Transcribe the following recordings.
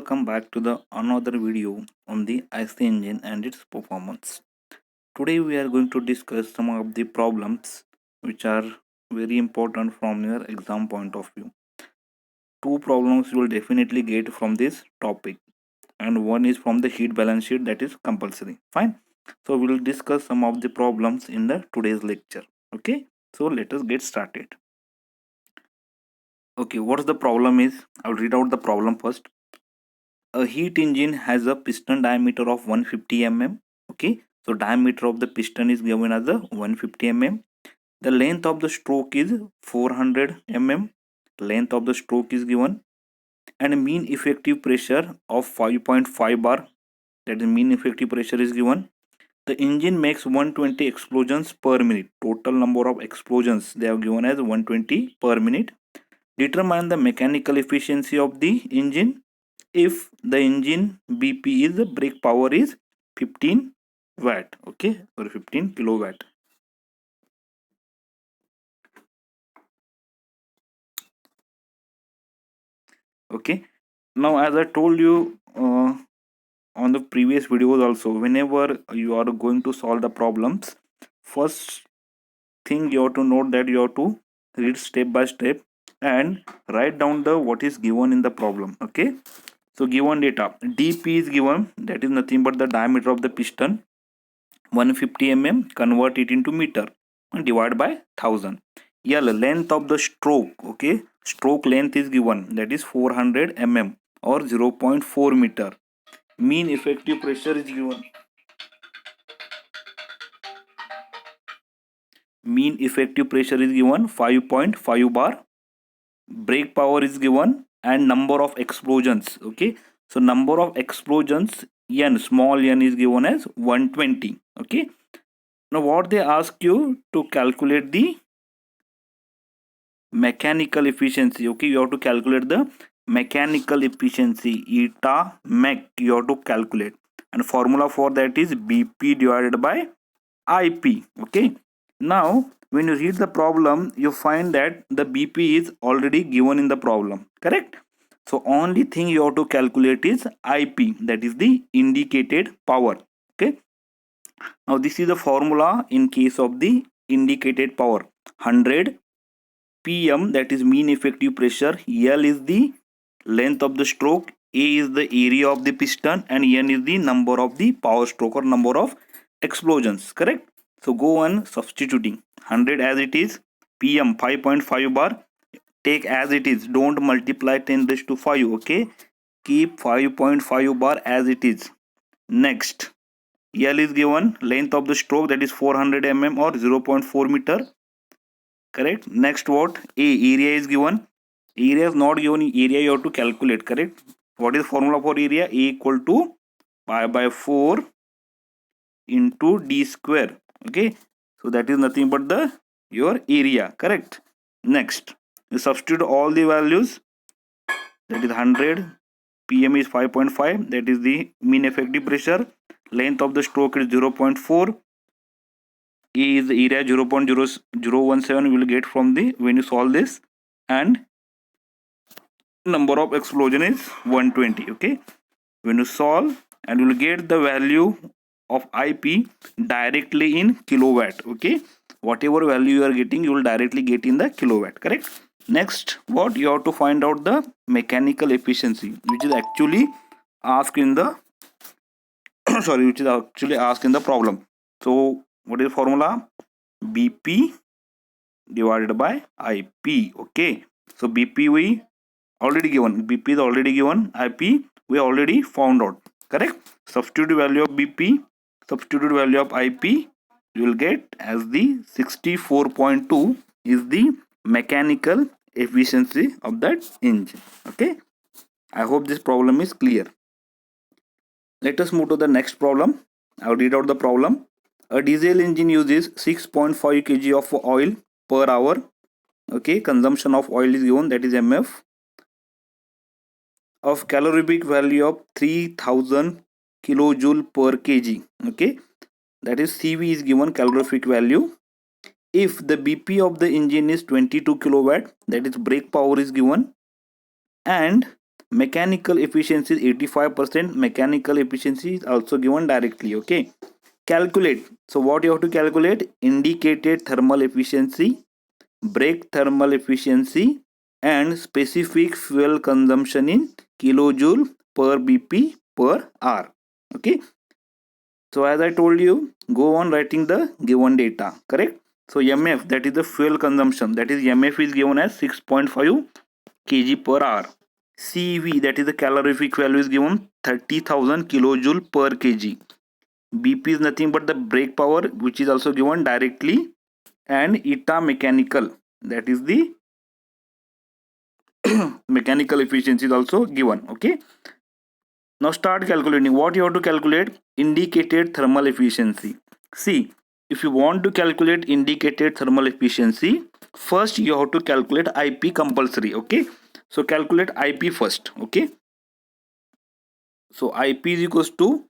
welcome back to the another video on the IC engine and its performance. Today we are going to discuss some of the problems which are very important from your exam point of view. Two problems you will definitely get from this topic, and one is from the heat balance sheet, that is compulsory. Fine. So we will discuss some of the problems in the today's lecture. Okay. So let us get started. Okay, what's the problem is? I'll read out the problem first. A heat engine has a piston diameter of 150 mm. Okay, so diameter of the piston is given as a 150 mm. The length of the stroke is 400 mm. Length of the stroke is given, and mean effective pressure of 5.5 bar, that is mean effective pressure is given. The engine makes 120 explosions per minute. Total number of explosions they have given as 120 per minute. Determine the mechanical efficiency of the engine if the engine BP is, the brake power is 15 watt, okay, or 15 kilowatt. Okay, now as I told you on the previous videos also, whenever you are going to solve the problems, first thing you have to note that you have to read step by step and write down the what is given in the problem. Okay, so given data dp is given, that is nothing but the diameter of the piston, 150 mm, convert it into meter and divide by 1000. L, length of the stroke, okay, stroke length is given, that is 400 mm or 0.4 meter. Mean effective pressure is given, mean effective pressure is given 5.5 bar. Brake power is given and number of explosions. Okay, so number of explosions, n, small n, is given as 120. Okay, now what they ask you to calculate the mechanical efficiency. Okay, you have to calculate the mechanical efficiency, eta mech, you have to calculate, and formula for that is bp divided by ip. Okay, now when you read the problem you find that the bp is already given in the problem, correct? So only thing you have to calculate is ip, that is the indicated power. Okay, now this is the formula in case of the indicated power: 100 pm, that is mean effective pressure, L is the length of the stroke, A is the area of the piston, and N is the number of the power stroke or number of explosions, correct? So go on substituting 100 as it is, pm 5.5 bar, take as it is, don't multiply 10 raised to 5. Okay, keep 5.5 bar as it is. Next, L is given, length of the stroke, that is 400 mm or 0.4 meter, correct? Next, what? A, area is given, area is not given, area you have to calculate, correct? What is formula for area? A equal to pi by 4 into d square. Okay, so that is nothing but the your area, correct? Next, you substitute all the values, that is 100 pm is 5.5, that is the mean effective pressure, length of the stroke is 0.4, A is the area 0.0017 we will get from the when you solve this, and number of explosion is 120. Okay, when you solve, and you will get the value of ip directly in kilowatt. Okay, whatever value you are getting you will directly get in the kilowatt, correct? Next, what you have to find out the mechanical efficiency, which is actually asked in the sorry, which is actually asked in the problem. So what is the formula? bp divided by ip. Okay, so bp we already given, bp is already given, ip we already found out, correct? Substitute value of bp, substitute value of ip, you will get as the 64.2 is the mechanical efficiency of that engine. Okay, I hope this problem is clear. Let us move to the next problem. I'll read out the problem. A diesel engine uses 6.5 kg of oil per hour. Okay, consumption of oil is given, that is mf, of calorific value of 3000 kilojoule per kg. Okay, that is cv is given, calorific value. If the bp of the engine is 22 kilowatt, that is brake power is given, and Mechanical efficiency is 85%. Mechanical efficiency is also given directly. Okay, calculate. So what you have to calculate? Indicated thermal efficiency, brake thermal efficiency, and specific fuel consumption in kilojoule per bp per hour. Okay, so as I told you, go on writing the given data, correct? So mf, that is the fuel consumption, that is mf is given as 6.5 kg per hour. CV, that is the calorific value, is given 30,000 kilojoule per kg. BP is nothing but the brake power, which is also given directly, and eta mechanical, that is the mechanical efficiency is also given. Okay, now start calculating. What you have to calculate? Indicated thermal efficiency. See, if you want to calculate indicated thermal efficiency, first you have to calculate IP compulsory. Okay, so calculate IP first. Okay, so IP is equals to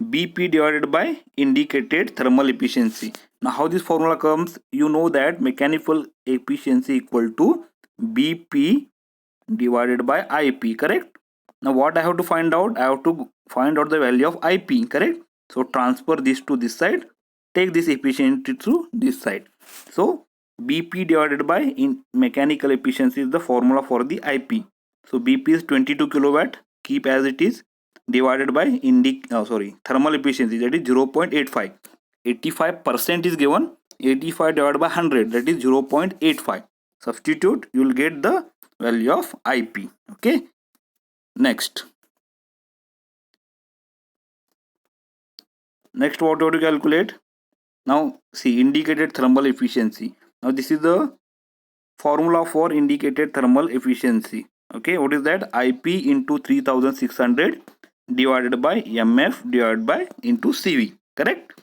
BP divided by indicated thermal efficiency. Now how this formula comes? You know that mechanical efficiency equal to BP divided by IP, correct? Now what I have to find out? I have to find out the value of IP, correct? So transfer this to this side, take this efficiency to this side. So BP divided by in mechanical efficiency is the formula for the IP. So BP is 22 kilowatt, keep as it is, divided by thermal efficiency, that is 0.85. 85% is given, 85 divided by 100, that is 0.85. Substitute, you will get the value of IP. Okay, next what you have to calculate? Now see, indicated thermal efficiency. Now this is the formula for indicated thermal efficiency. Okay, what is that? IP into 3600 divided by MF divided by into CV, correct?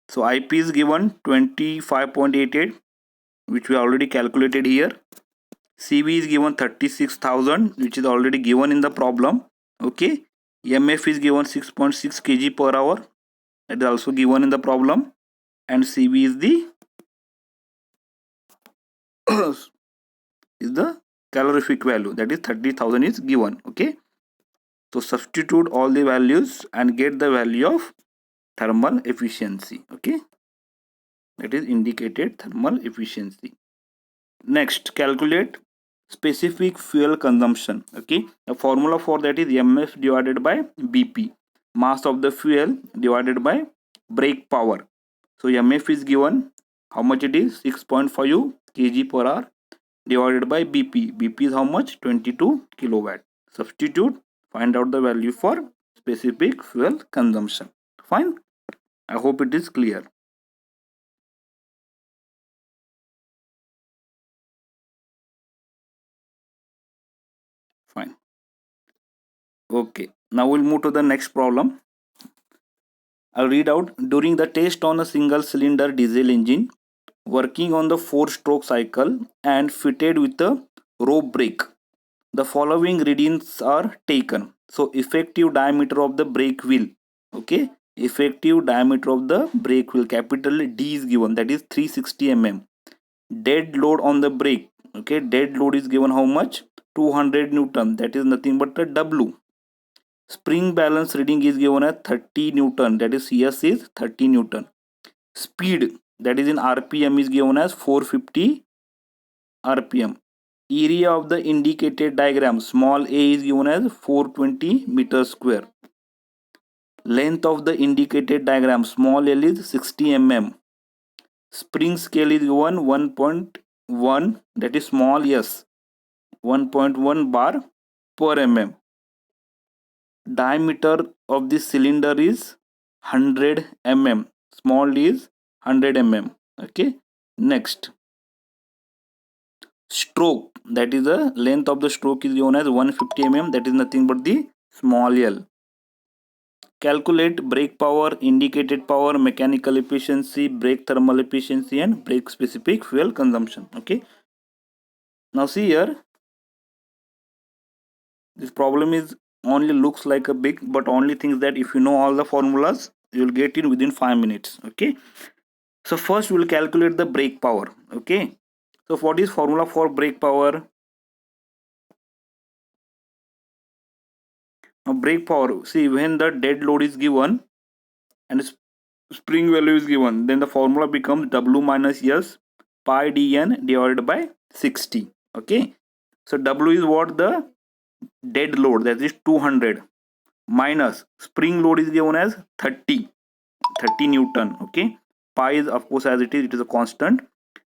So IP is given 25.88, which we already calculated here. CV is given 36,000, which is already given in the problem. Okay, MF is given 6.6 kg per hour, that is also given in the problem, and CV is the is the calorific value, that is 30,000 is given. Okay, so substitute all the values and get the value of thermal efficiency. Okay, that is indicated thermal efficiency. Next, calculate specific fuel consumption. Okay, the formula for that is mf divided by bp, mass of the fuel divided by brake power. So mf is given, how much it is? 6.5 kg per hour divided by bp. Bp is how much? 22 kilowatt. Substitute, find out the value for specific fuel consumption. Fine, I hope it is clear. Fine. Okay, now we'll move to the next problem. I'll read out. During the test on a single cylinder diesel engine working on the 4-stroke cycle and fitted with a rope brake, the following readings are taken. So effective diameter of the brake wheel. Okay, effective diameter of the brake wheel, capital D is given, that is 360 mm. Dead load on the brake. Okay, dead load is given how much? 200 Newton, that is nothing but a W. Spring balance reading is given as 30 Newton, that is CS is 30 Newton. Speed, that is in RPM, is given as 450 RPM. Area of the indicated diagram, small a, is given as 420 meters square. Length of the indicated diagram, small l, is 60 mm. Spring scale is given 1.1, that is small s, 1.1 bar per mm. Diameter of this cylinder is 100 mm, small d is 100 mm. Okay, next, stroke, that is the length of the stroke, is given as 150 mm, that is nothing but the small l. Calculate brake power, indicated power, mechanical efficiency, brake thermal efficiency, and brake specific fuel consumption. Okay, now see here, this problem is only looks like a big, but only things that if you know all the formulas, you will get in within 5 minutes. Okay, so first we will calculate the brake power. Okay, so what is formula for brake power? Now break power, see when the dead load is given and spring value is given, then the formula becomes W minus S pi dn divided by 60. Okay, so W is what? The dead load, that is 200, minus spring load is given as 30 Newton. Okay, pi is of course as it is a constant.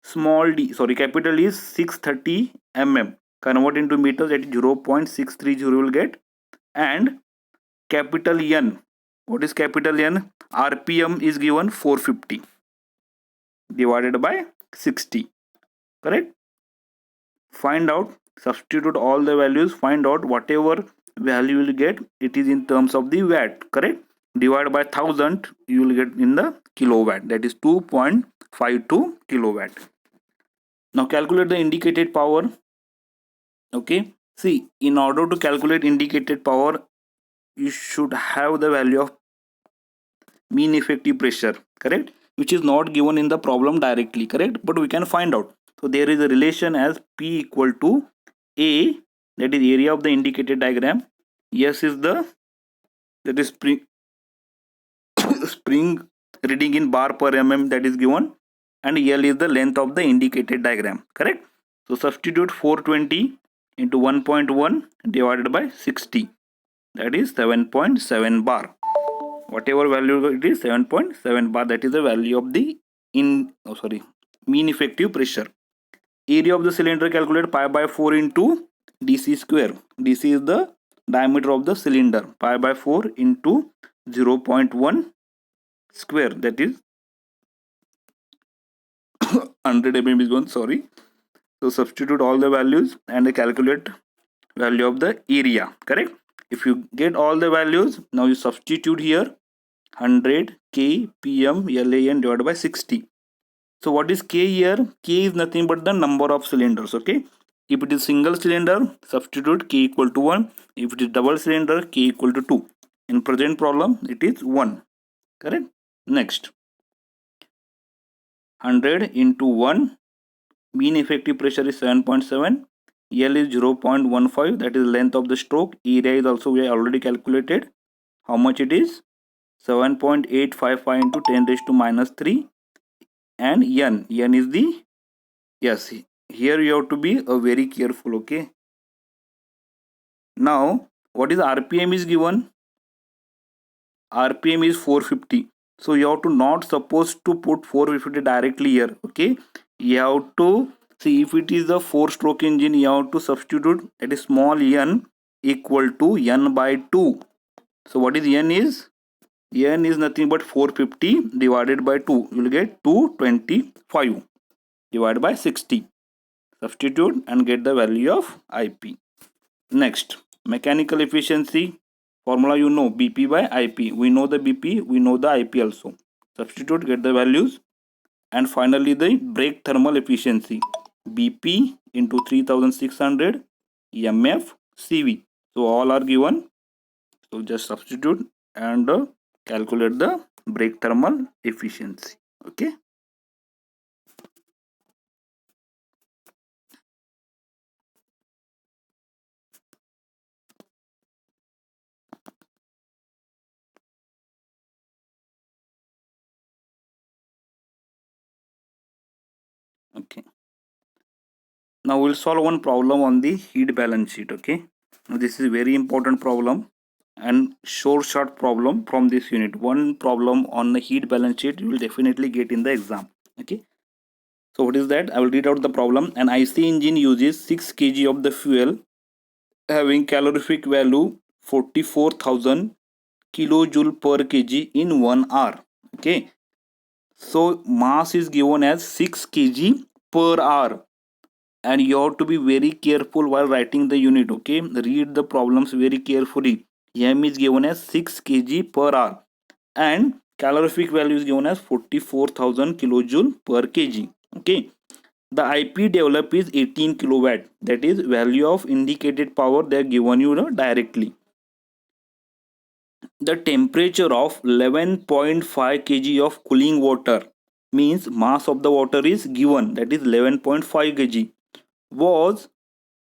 Small d, sorry, capital is 630 mm, convert into meters, that is 0.630 will get. And capital N, what is capital N? RPM is given 450 divided by 60, correct? Find out, substitute all the values, find out whatever value you will get, it is in terms of the watt, correct? Divide by 1000, you will get in the kilowatt, that is 2.52 kilowatt. Now calculate the indicated power. Okay, see, in order to calculate indicated power, you should have the value of mean effective pressure, correct, which is not given in the problem directly, correct, but we can find out. So there is a relation as P equal to A, that is area of the indicated diagram. S is the, that is spring reading in bar per mm, that is given, and L is the length of the indicated diagram, correct? So substitute 420 into 1.1 divided by 60, that is 7.7 bar. Whatever value it is, 7.7 bar, that is the value of the mean effective pressure. Area of the cylinder, calculate pi by 4 into dc square. Dc is the diameter of the cylinder, pi by 4 into 0.1 square, that is 100 mm is gone, sorry. So substitute all the values and calculate value of the area, correct? If you get all the values, now you substitute here 100 k pm LAN divided by 60. So what is k here? K is nothing but the number of cylinders. Okay, if it is single cylinder, substitute k equal to 1. If it is double cylinder, k equal to 2. In present problem, it is 1, correct? Next, 100 into 1, mean effective pressure is 7.7, L is 0.15, that is length of the stroke. Area is also we already calculated. How much it is? 7.855 into 10 raised to minus 3. And N is the, yes, here you have to be very careful. Okay, now what is RPM is given? RPM is 450. So you have to not supposed to put 450 directly here. Okay, you have to see, if it is a 4-stroke engine, you have to substitute, that is small n equal to n by 2. So what is n is? N is nothing but 450 divided by 2. You will get 225 divided by 60. Substitute and get the value of IP. Next, mechanical efficiency formula, you know, BP by IP. We know the BP, we know the IP also. Substitute, get the values. And finally the brake thermal efficiency, BP into 3600 MF CV. So all are given. So just substitute and calculate the brake thermal efficiency. Okay. Okay. Now we'll solve one problem on the heat balance sheet. Okay. Now this is very important problem and short problem from this unit. One problem on the heat balance sheet you will definitely get in the exam. Okay. So what is that? I will read out the problem. An IC engine uses 6 kg of the fuel having calorific value 44,000 kilojoule per kg in 1 hour. Okay. So mass is given as 6 kg per hour. And you have to be very careful while writing the unit. Okay, read the problems very carefully. M is given as 6 kg per hour and calorific value is given as 44,000 kilojoule per kg. Okay, the IP developed is 18 kilowatt, that is value of indicated power they are given you directly. The temperature of 11.5 kg of cooling water, means mass of the water is given, that is 11.5 kg, was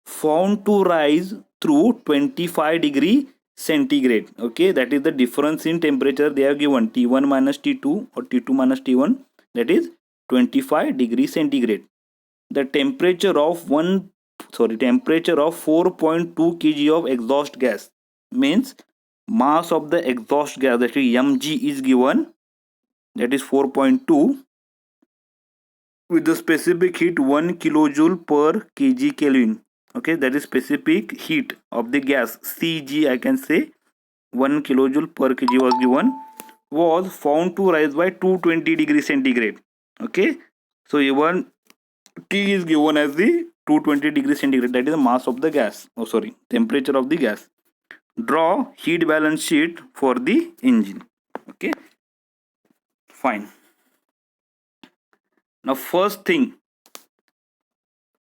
found to rise through 25 degree centigrade. Okay, that is the difference in temperature they have given, T1 minus T2 or T2 minus T1, that is 25 degrees centigrade. The temperature of 4.2 kg of exhaust gas, means mass of the exhaust gas, that is mg, is given, that is 4.2, with the specific heat 1 kilojoule per kg Kelvin. Okay, that is specific heat of the gas, Cg I can say, 1 kilojoule per kg was given, was found to rise by 220 degrees centigrade. Okay, so even T is given as the 220 degrees centigrade, that is the mass of the gas, temperature of the gas. Draw heat balance sheet for the engine. Okay, fine. Now first thing,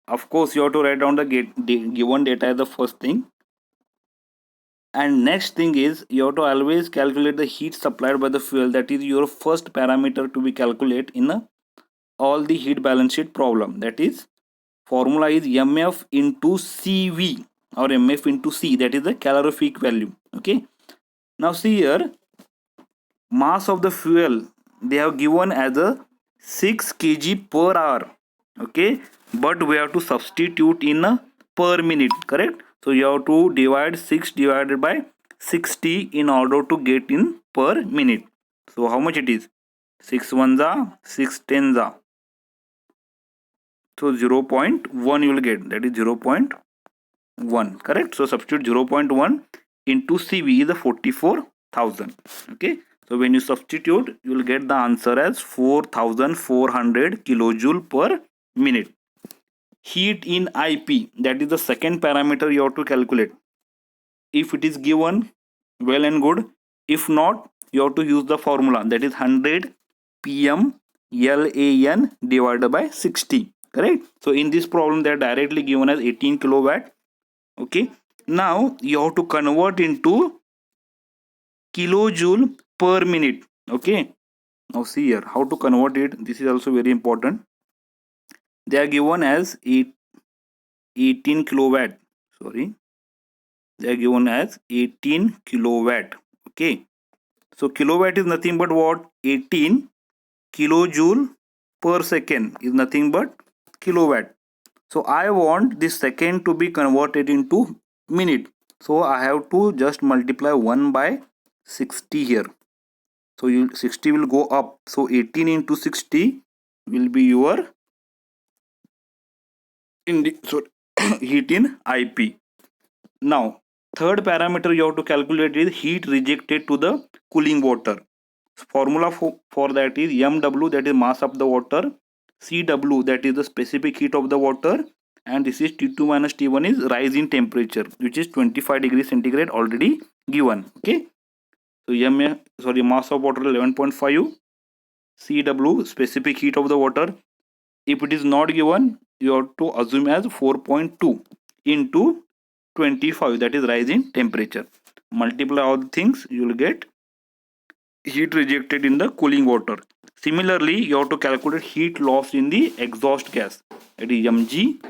of course, you have to write down the given data as the first thing. And next thing is, you have to always calculate the heat supplied by the fuel. That is your first parameter to be calculated in all the heat balance sheet problem. That is, formula is mf into cv or mf into c, that is the calorific value. Okay, now see here, mass of the fuel they have given as a 6 kg per hour. Okay, but we have to substitute in a per minute, correct? So you have to divide 6 divided by 60 in order to get in per minute. So how much it is? 6 1 za, 6 10 za. So 0.1 you will get, that is 0.1, correct? So substitute 0.1 into CV is the 44,000. Okay, so when you substitute, you will get the answer as 4,400 kilojoule per minute. Heat in IP, that is the second parameter you have to calculate. If it is given, well and good. If not, you have to use the formula, that is 100 pm LAN divided by 60, correct? So in this problem they are directly given as 18 kilowatt. Okay, now you have to convert into kilojoule per minute. Okay, now see here how to convert it. This is also very important. They are given as 18 kilowatt, they are given as 18 kilowatt. Okay, so kilowatt is nothing but what? 18 kilojoule per second is nothing but kilowatt. So I want this second to be converted into minute, so I have to just multiply 1 by 60 here. So 60 will go up, so 18 into 60 will be your heat in IP. Now third parameter you have to calculate is heat rejected to the cooling water. Formula for that is mw, that is mass of the water, cw, that is the specific heat of the water, and this is T2 minus T1 is rise in temperature, which is 25 degrees centigrade already given. Okay, so mass of water 11.5, cw specific heat of the water. If it is not given, you have to assume as 4.2 into 25, that is rise in temperature. Multiply all the things, you will get heat rejected in the cooling water. Similarly, you have to calculate heat loss in the exhaust gas. It is mg,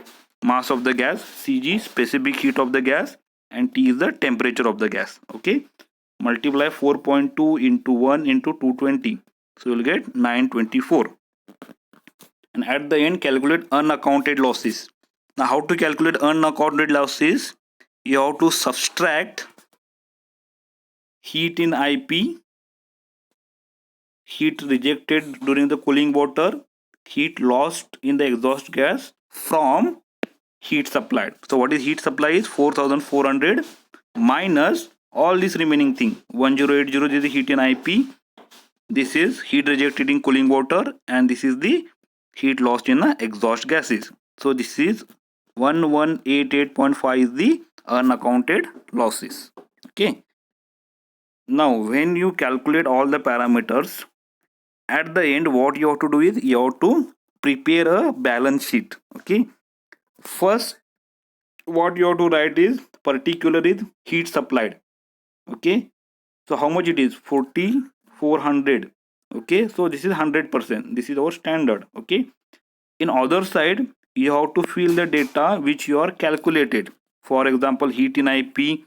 mass of the gas, cg, specific heat of the gas, and T is the temperature of the gas. Okay, multiply 4.2 into 1 into 220, so you will get 924. And at the end, calculate unaccounted losses. Now how to calculate unaccounted losses? You have to subtract heat in IP, heat rejected during the cooling water, heat lost in the exhaust gas, from heat supplied. So what is heat supply is 4,400 minus all this remaining thing. 1080 is the heat in IP, this is heat rejected in cooling water, and this is the heat lost in the exhaust gases. So this is 1188.5 is the unaccounted losses. Okay, now when you calculate all the parameters, at the end what you have to do is you have to prepare a balance sheet. Okay, first what you have to write is particular is heat supplied. Okay, so how much it is? 4,400. Okay, so this is 100%, this is our standard. Okay, in other side you have to fill the data which you are calculated. For example, heat in IP,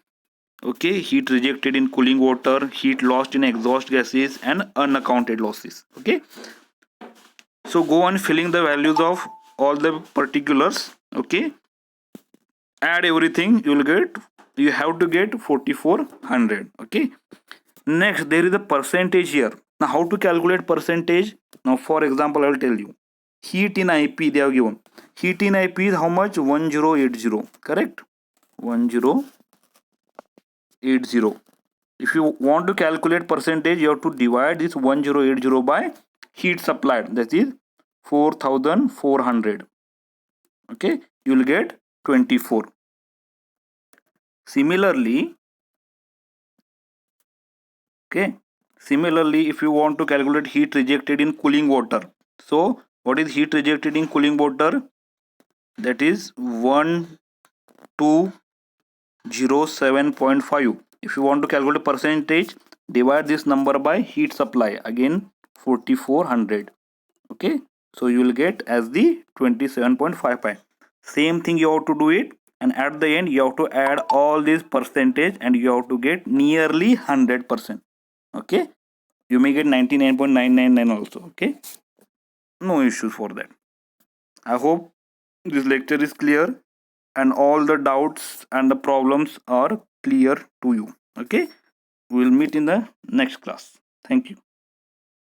Okay, heat rejected in cooling water, heat lost in exhaust gases, and unaccounted losses. Okay, so go on filling the values of all the particulars. Okay, add everything, you have to get 4400. Okay, next there is a percentage here. Now how to calculate percentage? Now for example I will tell you, heat in IP they have given. Heat in IP is how much? 1080, correct? 1080. If you want to calculate percentage, you have to divide this 1080 by heat supplied, that is 4400. Okay, you will get 24. Similarly, if you want to calculate heat rejected in cooling water, so what is heat rejected in cooling water? That is 1207.5. If you want to calculate percentage, divide this number by heat supply, again 4400. Okay, so you will get as the 27.55. Same thing you have to do it, and at the end you have to add all these percentage and you have to get nearly 100%. Okay, you may get 99.999 also. Okay, no issues for that. I hope this lecture is clear and all the doubts and the problems are clear to you. Okay, we will meet in the next class. Thank you.